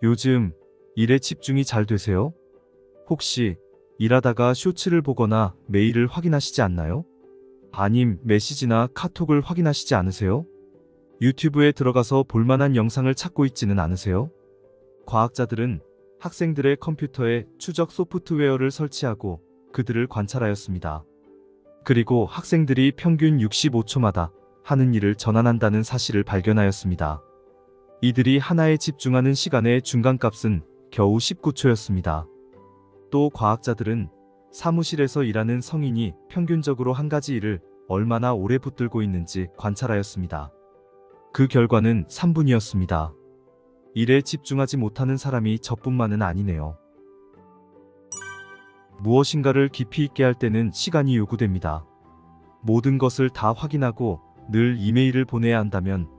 요즘 일에 집중이 잘 되세요? 혹시 일하다가 쇼츠를 보거나 메일을 확인하시지 않나요? 아님 메시지나 카톡을 확인하시지 않으세요? 유튜브에 들어가서 볼만한 영상을 찾고 있지는 않으세요? 과학자들은 학생들의 컴퓨터에 추적 소프트웨어를 설치하고 그들을 관찰하였습니다. 그리고 학생들이 평균 65초마다 하는 일을 전환한다는 사실을 발견하였습니다. 이들이 하나에 집중하는 시간의 중간값은 겨우 19초였습니다. 또 과학자들은 사무실에서 일하는 성인이 평균적으로 한 가지 일을 얼마나 오래 붙들고 있는지 관찰하였습니다. 그 결과는 3분이었습니다. 일에 집중하지 못하는 사람이 저뿐만은 아니네요. 무엇인가를 깊이 있게 할 때는 시간이 요구됩니다. 모든 것을 다 확인하고 늘 이메일을 보내야 한다면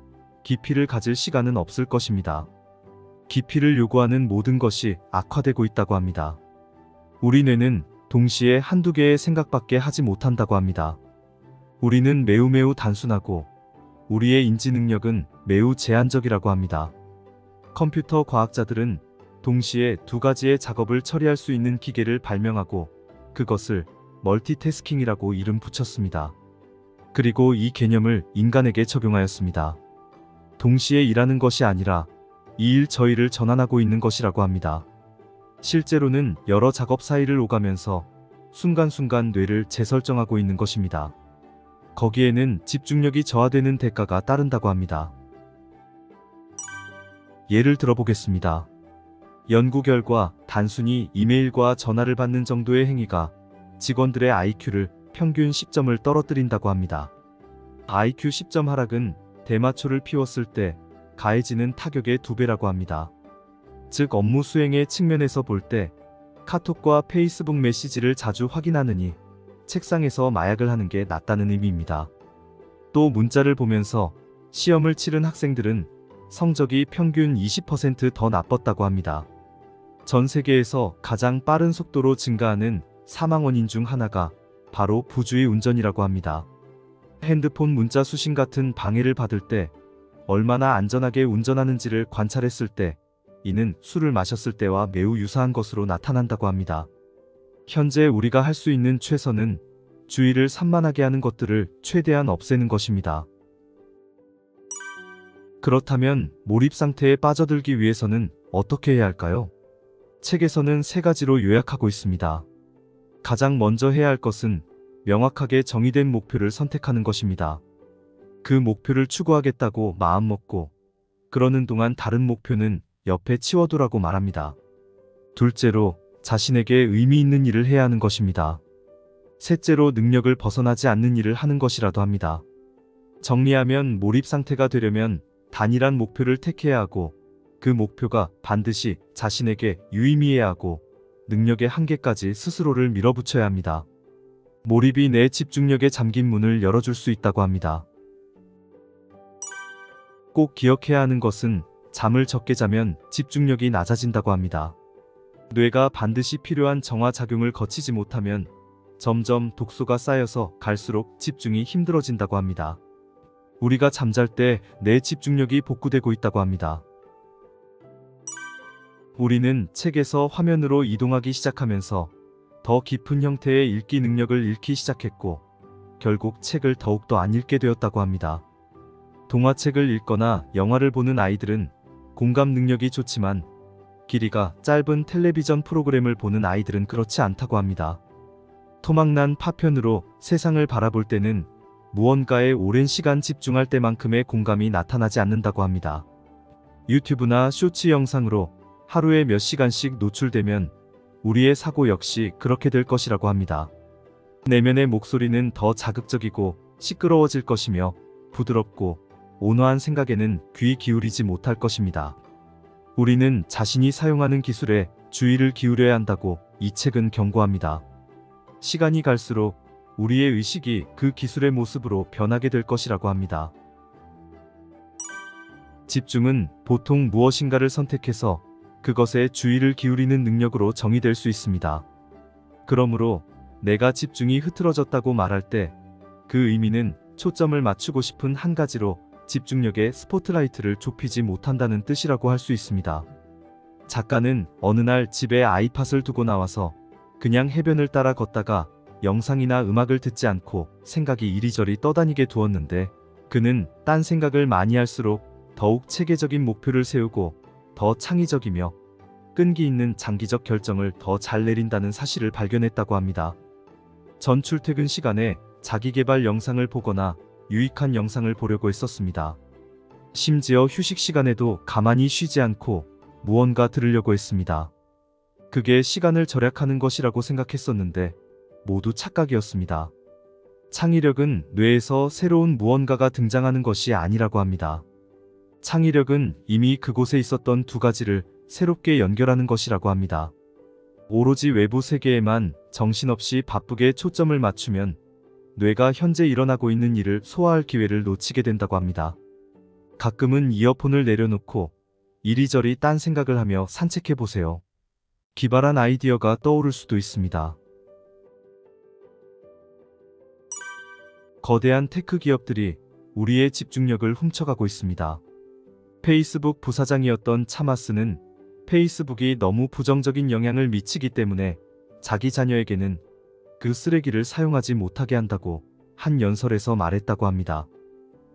깊이를 가질 시간은 없을 것입니다. 깊이를 요구하는 모든 것이 악화되고 있다고 합니다. 우리 뇌는 동시에 한두 개의 생각밖에 하지 못한다고 합니다. 우리는 매우 단순하고 우리의 인지 능력은 매우 제한적이라고 합니다. 컴퓨터 과학자들은 동시에 두 가지의 작업을 처리할 수 있는 기계를 발명하고 그것을 멀티태스킹이라고 이름 붙였습니다. 그리고 이 개념을 인간에게 적용하였습니다. 동시에 일하는 것이 아니라 이 일 저 일을 전환하고 있는 것이라고 합니다. 실제로는 여러 작업 사이를 오가면서 순간순간 뇌를 재설정하고 있는 것입니다. 거기에는 집중력이 저하되는 대가가 따른다고 합니다. 예를 들어보겠습니다. 연구 결과 단순히 이메일과 전화를 받는 정도의 행위가 직원들의 IQ를 평균 10점을 떨어뜨린다고 합니다. IQ 10점 하락은 대마초를 피웠을 때 가해지는 타격의 2배라고 합니다. 즉 업무 수행의 측면에서 볼 때 카톡과 페이스북 메시지를 자주 확인하느니 책상에서 마약을 하는 게 낫다는 의미입니다. 또 문자를 보면서 시험을 치른 학생들은 성적이 평균 20% 더 나빴다고 합니다. 전 세계에서 가장 빠른 속도로 증가하는 사망 원인 중 하나가 바로 부주의 운전이라고 합니다. 핸드폰 문자 수신 같은 방해를 받을 때 얼마나 안전하게 운전하는지를 관찰했을 때 이는 술을 마셨을 때와 매우 유사한 것으로 나타난다고 합니다. 현재 우리가 할 수 있는 최선은 주의를 산만하게 하는 것들을 최대한 없애는 것입니다. 그렇다면 몰입 상태에 빠져들기 위해서는 어떻게 해야 할까요? 책에서는 3가지로 요약하고 있습니다. 가장 먼저 해야 할 것은 명확하게 정의된 목표를 선택하는 것입니다. 그 목표를 추구하겠다고 마음먹고 그러는 동안 다른 목표는 옆에 치워두라고 말합니다. 둘째로 자신에게 의미 있는 일을 해야 하는 것입니다. 셋째로 능력을 벗어나지 않는 일을 하는 것이라도 합니다. 정리하면 몰입 상태가 되려면 단일한 목표를 택해야 하고 그 목표가 반드시 자신에게 유의미해야 하고 능력의 한계까지 스스로를 밀어붙여야 합니다. 몰입이 내 집중력에 잠긴 문을 열어줄 수 있다고 합니다. 꼭 기억해야 하는 것은 잠을 적게 자면 집중력이 낮아진다고 합니다. 뇌가 반드시 필요한 정화작용을 거치지 못하면 점점 독소가 쌓여서 갈수록 집중이 힘들어진다고 합니다. 우리가 잠잘 때 내 집중력이 복구되고 있다고 합니다. 우리는 책에서 화면으로 이동하기 시작하면서 더 깊은 형태의 읽기 능력을 잃기 시작했고 결국 책을 더욱더 안 읽게 되었다고 합니다. 동화책을 읽거나 영화를 보는 아이들은 공감 능력이 좋지만 길이가 짧은 텔레비전 프로그램을 보는 아이들은 그렇지 않다고 합니다. 토막난 파편으로 세상을 바라볼 때는 무언가에 오랜 시간 집중할 때만큼의 공감이 나타나지 않는다고 합니다. 유튜브나 쇼츠 영상으로 하루에 몇 시간씩 노출되면 우리의 사고 역시 그렇게 될 것이라고 합니다. 내면의 목소리는 더 자극적이고 시끄러워질 것이며 부드럽고 온화한 생각에는 귀 기울이지 못할 것입니다. 우리는 자신이 사용하는 기술에 주의를 기울여야 한다고 이 책은 경고합니다. 시간이 갈수록 우리의 의식이 그 기술의 모습으로 변하게 될 것이라고 합니다. 집중은 보통 무엇인가를 선택해서 그것에 주의를 기울이는 능력으로 정의될 수 있습니다. 그러므로 내가 집중이 흐트러졌다고 말할 때 그 의미는 초점을 맞추고 싶은 한 가지로 집중력의 스포트라이트를 좁히지 못한다는 뜻이라고 할 수 있습니다. 작가는 어느 날 집에 아이팟을 두고 나와서 그냥 해변을 따라 걷다가 영상이나 음악을 듣지 않고 생각이 이리저리 떠다니게 두었는데, 그는 딴 생각을 많이 할수록 더욱 체계적인 목표를 세우고 더 창의적이며 끈기 있는 장기적 결정을 더 잘 내린다는 사실을 발견했다고 합니다. 전 출퇴근 시간에 자기계발 영상을 보거나 유익한 영상을 보려고 했었습니다. 심지어 휴식 시간에도 가만히 쉬지 않고 무언가 들으려고 했습니다. 그게 시간을 절약하는 것이라고 생각했었는데 모두 착각이었습니다. 창의력은 뇌에서 새로운 무언가가 등장하는 것이 아니라고 합니다. 창의력은 이미 그곳에 있었던 두 가지를 새롭게 연결하는 것이라고 합니다. 오로지 외부 세계에만 정신없이 바쁘게 초점을 맞추면 뇌가 현재 일어나고 있는 일을 소화할 기회를 놓치게 된다고 합니다. 가끔은 이어폰을 내려놓고 이리저리 딴 생각을 하며 산책해보세요. 기발한 아이디어가 떠오를 수도 있습니다. 거대한 테크 기업들이 우리의 집중력을 훔쳐가고 있습니다. 페이스북 부사장이었던 차마스는 페이스북이 너무 부정적인 영향을 미치기 때문에 자기 자녀에게는 그 쓰레기를 사용하지 못하게 한다고 한 연설에서 말했다고 합니다.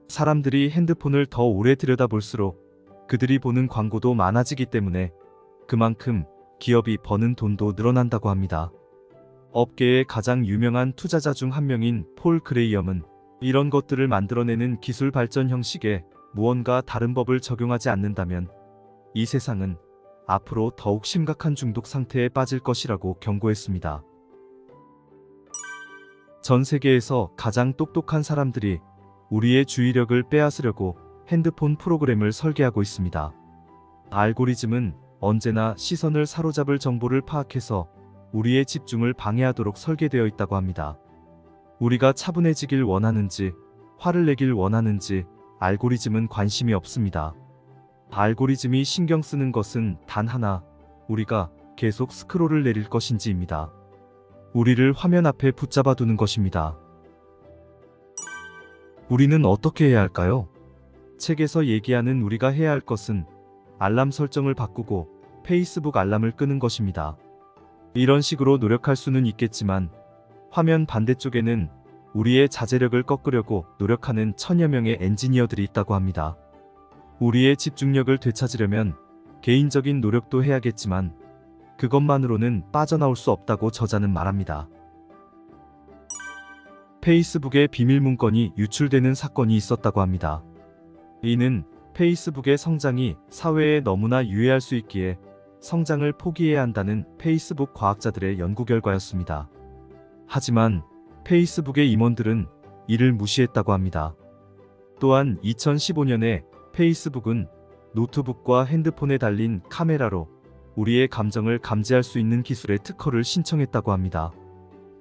사람들이 핸드폰을 더 오래 들여다볼수록 그들이 보는 광고도 많아지기 때문에 그만큼 기업이 버는 돈도 늘어난다고 합니다. 업계의 가장 유명한 투자자 중 한 명인 폴 그레이엄은 이런 것들을 만들어내는 기술 발전 형식에 무언가 다른 법을 적용하지 않는다면 이 세상은 앞으로 더욱 심각한 중독 상태에 빠질 것이라고 경고했습니다. 전 세계에서 가장 똑똑한 사람들이 우리의 주의력을 빼앗으려고 핸드폰 프로그램을 설계하고 있습니다. 알고리즘은 언제나 시선을 사로잡을 정보를 파악해서 우리의 집중을 방해하도록 설계되어 있다고 합니다. 우리가 차분해지길 원하는지 화를 내길 원하는지 알고리즘은 관심이 없습니다. 알고리즘이 신경 쓰는 것은 단 하나, 우리가 계속 스크롤을 내릴 것인지입니다. 우리를 화면 앞에 붙잡아 두는 것입니다. 우리는 어떻게 해야 할까요? 책에서 얘기하는 우리가 해야 할 것은 알람 설정을 바꾸고 페이스북 알람을 끄는 것입니다. 이런 식으로 노력할 수는 있겠지만 화면 반대쪽에는 우리의 자제력을 꺾으려고 노력하는 천여 명의 엔지니어들이 있다고 합니다. 우리의 집중력을 되찾으려면 개인적인 노력도 해야겠지만 그것만으로는 빠져나올 수 없다고 저자는 말합니다. 페이스북의 비밀 문건이 유출되는 사건이 있었다고 합니다. 이는 페이스북의 성장이 사회에 너무나 유해할 수 있기에 성장을 포기해야 한다는 페이스북 과학자들의 연구 결과였습니다. 하지만 페이스북의 임원들은 이를 무시했다고 합니다. 또한 2015년에 페이스북은 노트북과 핸드폰에 달린 카메라로 우리의 감정을 감지할 수 있는 기술의 특허를 신청했다고 합니다.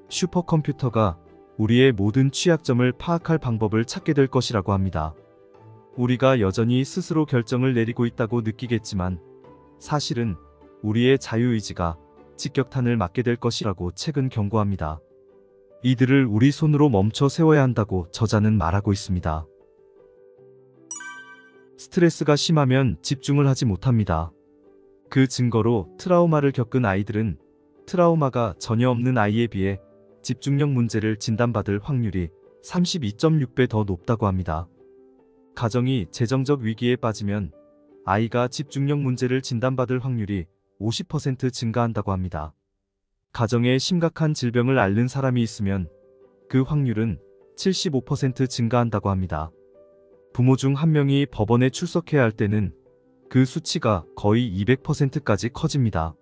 슈퍼컴퓨터가 우리의 모든 취약점을 파악할 방법을 찾게 될 것이라고 합니다. 우리가 여전히 스스로 결정을 내리고 있다고 느끼겠지만 사실은 우리의 자유의지가 직격탄을 맞게 될 것이라고 책은 경고합니다. 이들을 우리 손으로 멈춰 세워야 한다고 저자는 말하고 있습니다. 스트레스가 심하면 집중을 하지 못합니다. 그 증거로 트라우마를 겪은 아이들은 트라우마가 전혀 없는 아이에 비해 집중력 문제를 진단받을 확률이 32.6배 더 높다고 합니다. 가정이 재정적 위기에 빠지면 아이가 집중력 문제를 진단받을 확률이 50% 증가한다고 합니다. 가정에 심각한 질병을 앓는 사람이 있으면 그 확률은 75% 증가한다고 합니다. 부모 중 한 명이 법원에 출석해야 할 때는 그 수치가 거의 200%까지 커집니다.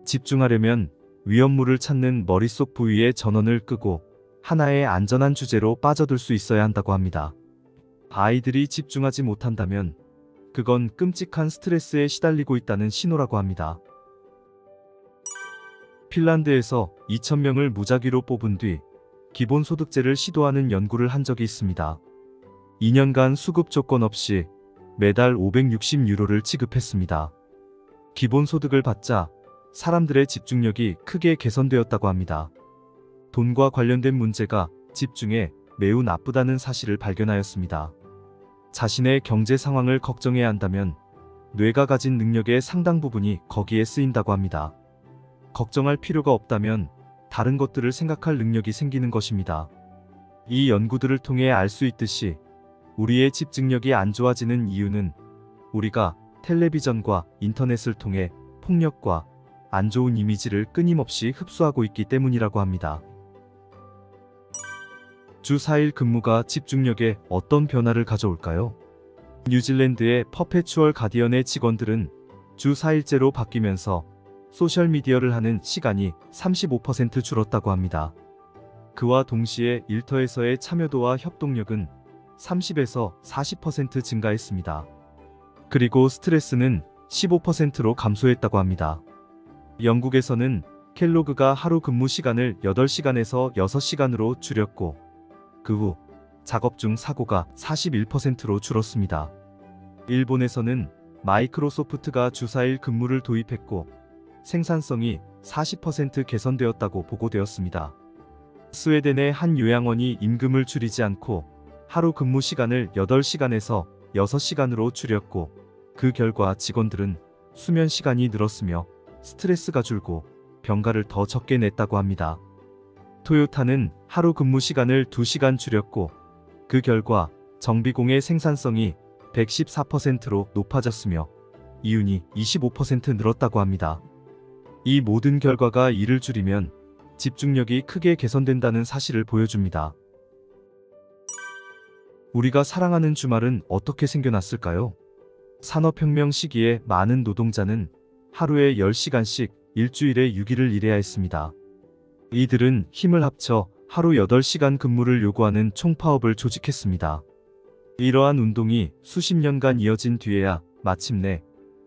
집중하려면 위험물을 찾는 머릿속 부위의 전원을 끄고 하나의 안전한 주제로 빠져들 수 있어야 한다고 합니다. 아이들이 집중하지 못한다면 그건 끔찍한 스트레스에 시달리고 있다는 신호라고 합니다. 핀란드에서 2,000명을 무작위로 뽑은 뒤 기본소득제를 시도하는 연구를 한 적이 있습니다. 2년간 수급 조건 없이 매달 560유로를 지급했습니다. 기본소득을 받자 사람들의 집중력이 크게 개선되었다고 합니다. 돈과 관련된 문제가 집중에 매우 나쁘다는 사실을 발견하였습니다. 자신의 경제 상황을 걱정해야 한다면 뇌가 가진 능력의 상당 부분이 거기에 쓰인다고 합니다. 걱정할 필요가 없다면 다른 것들을 생각할 능력이 생기는 것입니다. 이 연구들을 통해 알 수 있듯이 우리의 집중력이 안 좋아지는 이유는 우리가 텔레비전과 인터넷을 통해 폭력과 안 좋은 이미지를 끊임없이 흡수하고 있기 때문이라고 합니다. 주 4일 근무가 집중력에 어떤 변화를 가져올까요? 뉴질랜드의 퍼페추얼 가디언의 직원들은 주 4일제로 바뀌면서 소셜미디어를 하는 시간이 35% 줄었다고 합니다. 그와 동시에 일터에서의 참여도와 협동력은 30에서 40% 증가했습니다. 그리고 스트레스는 15%로 감소했다고 합니다. 영국에서는 켈로그가 하루 근무 시간을 8시간에서 6시간으로 줄였고 그 후 작업 중 사고가 41%로 줄었습니다. 일본에서는 마이크로소프트가 주 4일 근무를 도입했고 생산성이 40% 개선되었다고 보고되었습니다. 스웨덴의 한 요양원이 임금을 줄이지 않고 하루 근무 시간을 8시간에서 6시간으로 줄였고 그 결과 직원들은 수면 시간이 늘었으며 스트레스가 줄고 병가를 더 적게 냈다고 합니다. 토요타는 하루 근무 시간을 2시간 줄였고 그 결과 정비공의 생산성이 114%로 높아졌으며 이윤이 25% 늘었다고 합니다. 이 모든 결과가 일을 줄이면 집중력이 크게 개선된다는 사실을 보여줍니다. 우리가 사랑하는 주말은 어떻게 생겨났을까요? 산업혁명 시기에 많은 노동자는 하루에 10시간씩 일주일에 6일을 일해야 했습니다. 이들은 힘을 합쳐 하루 8시간 근무를 요구하는 총파업을 조직했습니다. 이러한 운동이 수십 년간 이어진 뒤에야 마침내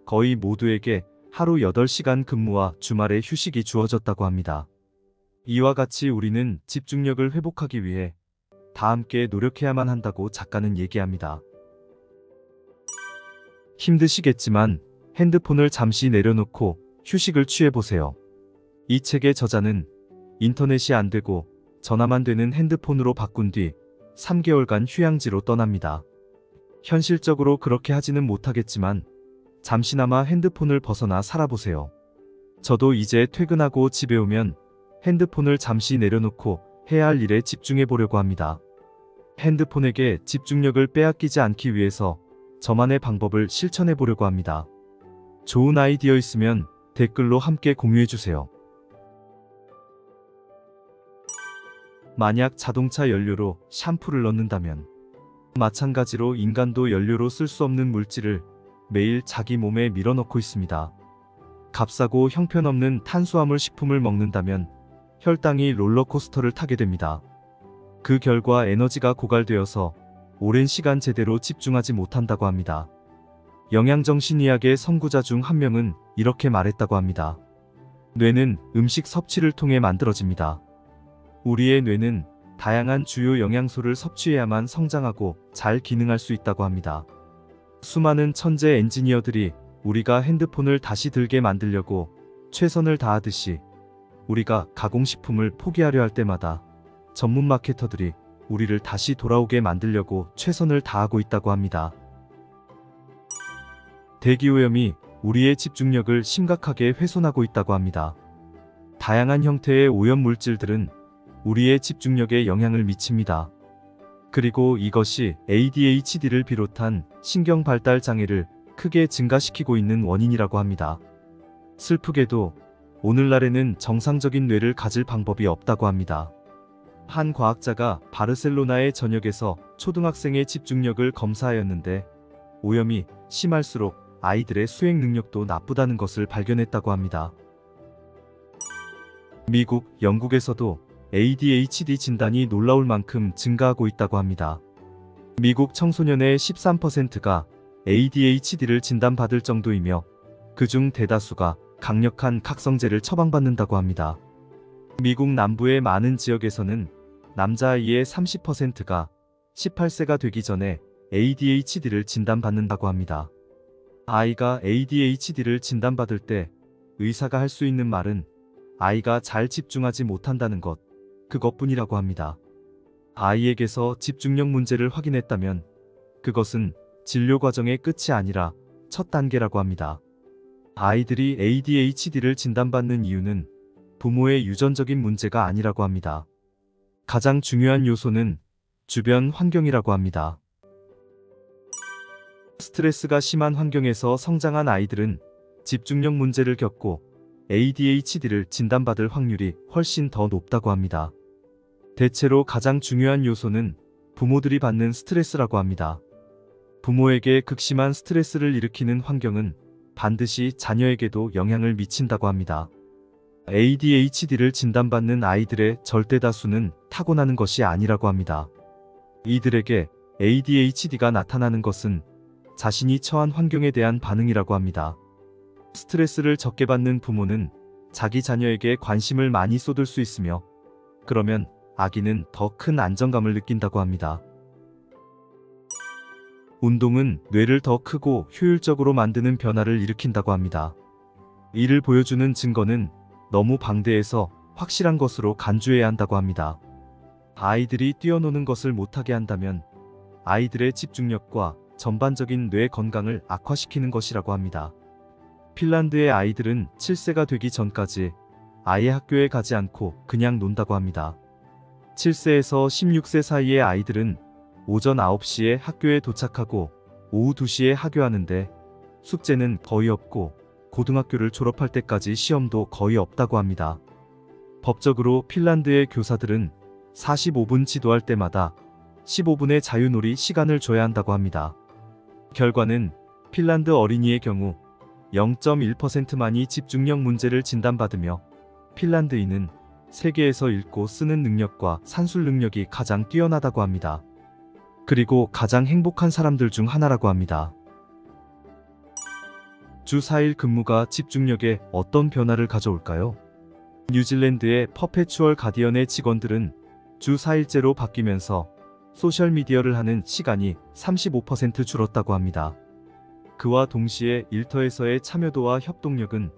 거의 모두에게 하루 8시간 근무와 주말에 휴식이 주어졌다고 합니다. 이와 같이 우리는 집중력을 회복하기 위해 다 함께 노력해야만 한다고 작가는 얘기합니다. 힘드시겠지만 핸드폰을 잠시 내려놓고 휴식을 취해보세요. 이 책의 저자는 인터넷이 안 되고 전화만 되는 핸드폰으로 바꾼 뒤 3개월간 휴양지로 떠납니다. 현실적으로 그렇게 하지는 못하겠지만 잠시나마 핸드폰을 벗어나 살아보세요. 저도 이제 퇴근하고 집에 오면 핸드폰을 잠시 내려놓고 해야 할 일에 집중해 보려고 합니다. 핸드폰에게 집중력을 빼앗기지 않기 위해서 저만의 방법을 실천해 보려고 합니다. 좋은 아이디어 있으면 댓글로 함께 공유해 주세요. 만약 자동차 연료로 샴푸를 넣는다면 마찬가지로 인간도 연료로 쓸 수 없는 물질을 매일 자기 몸에 밀어넣고 있습니다. 값싸고 형편없는 탄수화물 식품을 먹는다면 혈당이 롤러코스터를 타게 됩니다. 그 결과 에너지가 고갈되어서 오랜 시간 제대로 집중하지 못한다고 합니다. 영양정신의학의 선구자 중 한 명은 이렇게 말했다고 합니다. 뇌는 음식 섭취를 통해 만들어집니다. 우리의 뇌는 다양한 주요 영양소를 섭취해야만 성장하고 잘 기능할 수 있다고 합니다. 수많은 천재 엔지니어들이 우리가 핸드폰을 다시 들게 만들려고 최선을 다하듯이 우리가 가공식품을 포기하려 할 때마다 전문 마케터들이 우리를 다시 돌아오게 만들려고 최선을 다하고 있다고 합니다. 대기오염이 우리의 집중력을 심각하게 훼손하고 있다고 합니다. 다양한 형태의 오염 물질들은 우리의 집중력에 영향을 미칩니다. 그리고 이것이 ADHD를 비롯한 신경 발달 장애를 크게 증가시키고 있는 원인이라고 합니다. 슬프게도 오늘날에는 정상적인 뇌를 가질 방법이 없다고 합니다. 한 과학자가 바르셀로나의 전역에서 초등학생의 집중력을 검사하였는데 오염이 심할수록 아이들의 수행 능력도 나쁘다는 것을 발견했다고 합니다. 미국, 영국에서도 ADHD 진단이 놀라울 만큼 증가하고 있다고 합니다. 미국 청소년의 13%가 ADHD를 진단받을 정도이며 그중 대다수가 강력한 각성제를 처방받는다고 합니다. 미국 남부의 많은 지역에서는 남자아이의 30%가 18세가 되기 전에 ADHD를 진단받는다고 합니다. 아이가 ADHD를 진단받을 때 의사가 할 수 있는 말은 아이가 잘 집중하지 못한다는 것, 그것뿐이라고 합니다. 아이에게서 집중력 문제를 확인했다면 그것은 진료 과정의 끝이 아니라 첫 단계라고 합니다. 아이들이 ADHD를 진단받는 이유는 부모의 유전적인 문제가 아니라고 합니다. 가장 중요한 요소는 주변 환경이라고 합니다. 스트레스가 심한 환경에서 성장한 아이들은 집중력 문제를 겪고 ADHD를 진단받을 확률이 훨씬 더 높다고 합니다. 대체로 가장 중요한 요소는 부모들이 받는 스트레스라고 합니다. 부모에게 극심한 스트레스를 일으키는 환경은 반드시 자녀에게도 영향을 미친다고 합니다. ADHD를 진단받는 아이들의 절대 다수는 타고나는 것이 아니라고 합니다. 이들에게 ADHD가 나타나는 것은 자신이 처한 환경에 대한 반응이라고 합니다. 스트레스를 적게 받는 부모는 자기 자녀에게 관심을 많이 쏟을 수 있으며, 그러면 아기는 더 큰 안정감을 느낀다고 합니다. 운동은 뇌를 더 크고 효율적으로 만드는 변화를 일으킨다고 합니다. 이를 보여주는 증거는 너무 방대해서 확실한 것으로 간주해야 한다고 합니다. 아이들이 뛰어노는 것을 못하게 한다면 아이들의 집중력과 전반적인 뇌 건강을 악화시키는 것이라고 합니다. 핀란드의 아이들은 7세가 되기 전까지 아예 학교에 가지 않고 그냥 논다고 합니다. 7세에서 16세 사이의 아이들은 오전 9시에 학교에 도착하고 오후 2시에 하교하는데 숙제는 거의 없고 고등학교를 졸업할 때까지 시험도 거의 없다고 합니다. 법적으로 핀란드의 교사들은 45분 지도할 때마다 15분의 자유놀이 시간을 줘야 한다고 합니다. 결과는 핀란드 어린이의 경우 0.1%만이 집중력 문제를 진단받으며 핀란드인은 세계에서 읽고 쓰는 능력과 산술 능력이 가장 뛰어나다고 합니다. 그리고 가장 행복한 사람들 중 하나라고 합니다. 주 4일 근무가 집중력에 어떤 변화를 가져올까요? 뉴질랜드의 퍼페추얼 가디언의 직원들은 주 4일제로 바뀌면서 소셜미디어를 하는 시간이 35% 줄었다고 합니다. 그와 동시에 일터에서의 참여도와 협동력은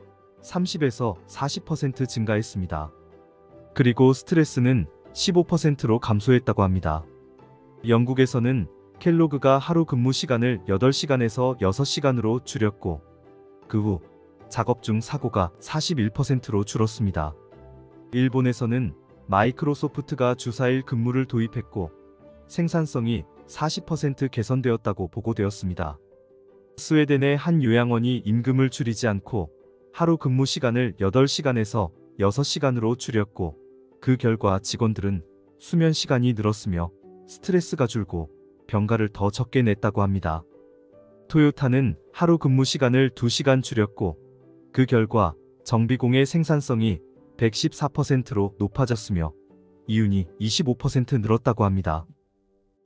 30에서 40% 증가했습니다. 그리고 스트레스는 15%로 감소했다고 합니다. 영국에서는 켈로그가 하루 근무 시간을 8시간에서 6시간으로 줄였고, 그 후 작업 중 사고가 41%로 줄었습니다. 일본에서는 마이크로소프트가 주 4일 근무를 도입했고 생산성이 40% 개선되었다고 보고되었습니다. 스웨덴의 한 요양원이 임금을 줄이지 않고 하루 근무 시간을 8시간에서 6시간으로 줄였고, 그 결과 직원들은 수면 시간이 늘었으며 스트레스가 줄고 병가를 더 적게 냈다고 합니다. 토요타는 하루 근무 시간을 2시간 줄였고, 그 결과 정비공의 생산성이 114%로 높아졌으며 이윤이 25% 늘었다고 합니다.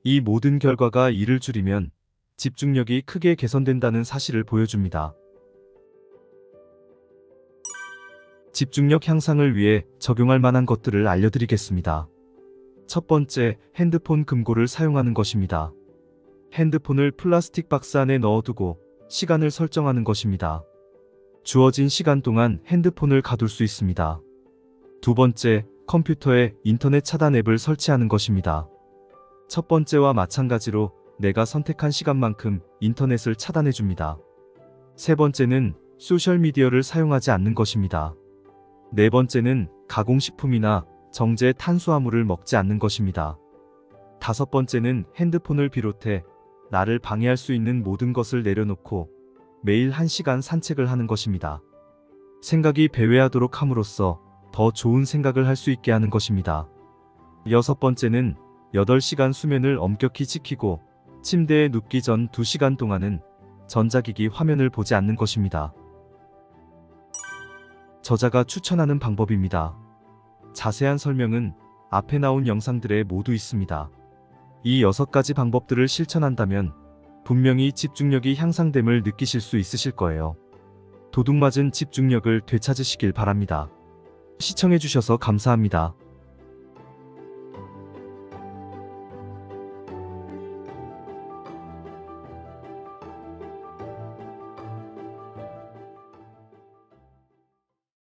이 모든 결과가 일을 줄이면 집중력이 크게 개선된다는 사실을 보여줍니다. 집중력 향상을 위해 적용할 만한 것들을 알려드리겠습니다. 첫 번째, 핸드폰 금고를 사용하는 것입니다. 핸드폰을 플라스틱 박스 안에 넣어두고 시간을 설정하는 것입니다. 주어진 시간 동안 핸드폰을 가둘 수 있습니다. 두 번째, 컴퓨터에 인터넷 차단 앱을 설치하는 것입니다. 첫 번째와 마찬가지로 내가 선택한 시간만큼 인터넷을 차단해줍니다. 세 번째는 소셜미디어를 사용하지 않는 것입니다. 네 번째는 가공식품이나 정제 탄수화물을 먹지 않는 것입니다. 다섯 번째는 핸드폰을 비롯해 나를 방해할 수 있는 모든 것을 내려놓고 매일 1시간 산책을 하는 것입니다. 생각이 배회하도록 함으로써 더 좋은 생각을 할 수 있게 하는 것입니다. 여섯 번째는 8시간 수면을 엄격히 지키고 침대에 눕기 전 2시간 동안은 전자기기 화면을 보지 않는 것입니다. 저자가 추천하는 방법입니다. 자세한 설명은 앞에 나온 영상들에 모두 있습니다. 이 6가지 방법들을 실천한다면 분명히 집중력이 향상됨을 느끼실 수 있으실 거예요. 도둑맞은 집중력을 되찾으시길 바랍니다. 시청해주셔서 감사합니다.